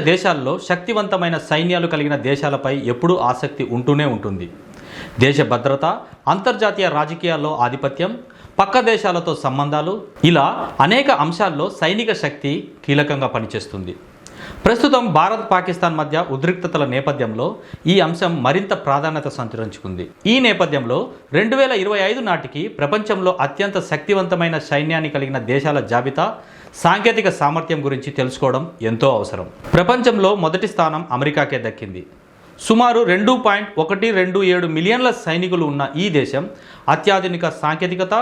దేశాల్లో శక్తివంతమైన సైన్యాలు కలిగిన దేశాలపై ఎప్పుడూ ఆసక్తి ఉంటూనే ఉంటుంది. దేశ భద్రత, అంతర్జాతీయ రాజకీయాల్లో ఆధిపత్యం, పక్క దేశాలతో సంబంధాలు, ఇలా అనేక అంశాల్లో సైనిక శక్తి కీలకంగా పనిచేస్తుంది. ప్రస్తుతం భారత్ పాకిస్తాన్ మధ్య ఉద్రిక్తతల నేపథ్యంలో ఈ అంశం మరింత ప్రాధాన్యత సంతరించుకుంది. ఈ నేపథ్యంలో 2025 నాటికి ప్రపంచంలో అత్యంత శక్తివంతమైన సైన్యాన్ని కలిగిన దేశాల జాబితా, సాంకేతిక సామర్థ్యం గురించి తెలుసుకోవడం ఎంతో అవసరం. ప్రపంచంలో మొదటి స్థానం అమెరికాకే దక్కింది. సుమారు 2.127 మిలియన్ల సైనికులు ఉన్న ఈ దేశం అత్యాధునిక సాంకేతికత,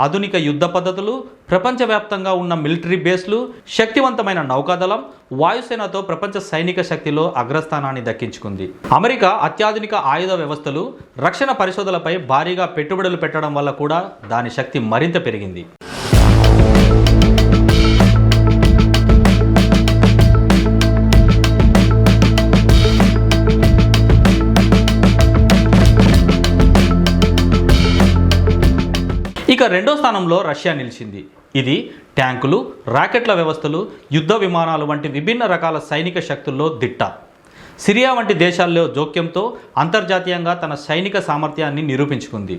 ఆధునిక యుద్ధ పద్ధతులు, ప్రపంచవ్యాప్తంగా ఉన్న మిలిటరీ బేస్లు, శక్తివంతమైన నౌకాదళం, వాయుసేనతో ప్రపంచ సైనిక శక్తిలో అగ్రస్థానాన్ని దక్కించుకుంది. అమెరికా అత్యాధునిక ఆయుధ వ్యవస్థలు, రక్షణ పరిశోధనలపై భారీగా పెట్టుబడులు పెట్టడం వల్ల కూడా దాని శక్తి మరింత పెరిగింది. ఇక రెండో స్థానంలో రష్యా నిలిచింది. ఇది ట్యాంకులు, రాకెట్ల వ్యవస్థలు, యుద్ధ విమానాలు వంటి విభిన్న రకాల సైనిక శక్తుల్లో దిట్ట. సిరియా వంటి దేశాల్లో జోక్యంతో అంతర్జాతీయంగా తన సైనిక సామర్థ్యాన్ని నిరూపించుకుంది.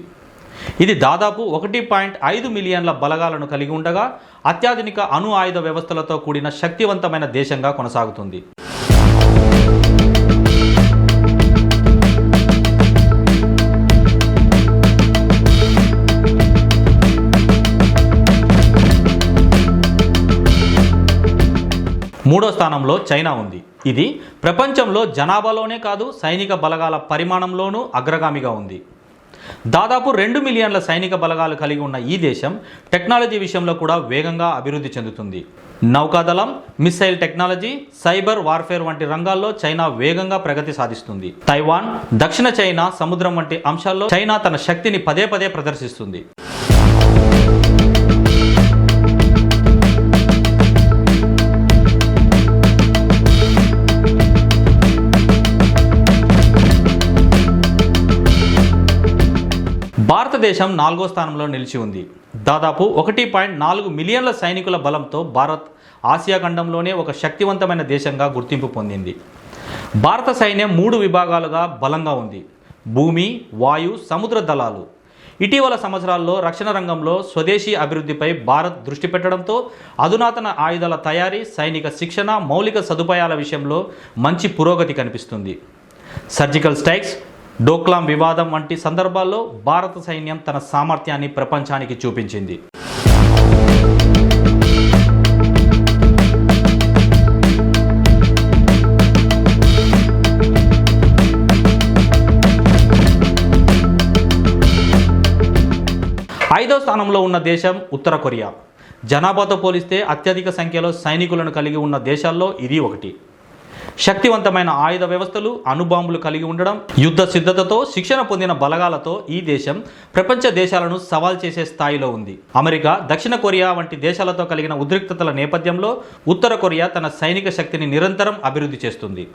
ఇది దాదాపు 1.5 మిలియన్ల బలగాలను కలిగి ఉండగా అత్యాధునిక అణు ఆయుధ వ్యవస్థలతో కూడిన శక్తివంతమైన దేశంగా కొనసాగుతుంది. మూడో స్థానంలో చైనా ఉంది. ఇది ప్రపంచంలో జనాభాలోనే కాదు, సైనిక బలగాల పరిమాణంలోనూ అగ్రగామిగా ఉంది. దాదాపు 2 మిలియన్ల సైనిక బలగాలు కలిగి ఉన్న ఈ దేశం టెక్నాలజీ విషయంలో కూడా వేగంగా అభివృద్ధి చెందుతుంది. నౌకాదళం, మిస్సైల్ టెక్నాలజీ, సైబర్ వార్ఫేర్ వంటి రంగాల్లో చైనా వేగంగా ప్రగతి సాధిస్తుంది. తైవాన్, దక్షిణ చైనా సముద్రం వంటి అంశాల్లో చైనా తన శక్తిని పదే పదే ప్రదర్శిస్తుంది. భారతదేశం 4వ స్థానంలో నిలిచి ఉంది. దాదాపు 1.4 మిలియన్ల సైనికుల బలంతో భారత్ ఆసియా ఖండంలోనే ఒక శక్తివంతమైన దేశంగా గుర్తింపు పొందింది. భారత సైన్యం 3 విభాగాలుగా బలంగా ఉంది: భూమి, వాయు, సముద్ర దళాలు. ఇటీవల సంవత్సరాల్లో రక్షణ రంగంలో స్వదేశీ అభివృద్ధిపై భారత్ దృష్టి పెట్టడంతో అధునాతన ఆయుధాల తయారీ, సైనిక శిక్షణ, మౌలిక సదుపాయాల విషయంలో మంచి పురోగతి కనిపిస్తుంది. సర్జికల్ స్ట్రైక్స్, డోక్లాం వివాదం వంటి సందర్భాల్లో భారత సైన్యం తన సామర్థ్యాన్ని ప్రపంచానికి చూపించింది. ఐదో స్థానంలో ఉన్న దేశం ఉత్తర కొరియా. జనాభాతో పోలిస్తే అత్యధిక సంఖ్యలో సైనికులను కలిగి ఉన్న దేశాల్లో ఇది ఒకటి. శక్తివంతమైన ఆయుధ వ్యవస్థలు, అణుబాంబులు కలిగి ఉండడం, యుద్ధ సిద్ధతతో శిక్షణ పొందిన బలగాలతో ఈ దేశం ప్రపంచ దేశాలను సవాల్ చేసే స్థాయిలో ఉంది. అమెరికా, దక్షిణ కొరియా వంటి దేశాలతో కలిగిన ఉద్రిక్తతల నేపథ్యంలో ఉత్తర కొరియా తన సైనిక శక్తిని నిరంతరం అభివృద్ధి చేస్తుంది.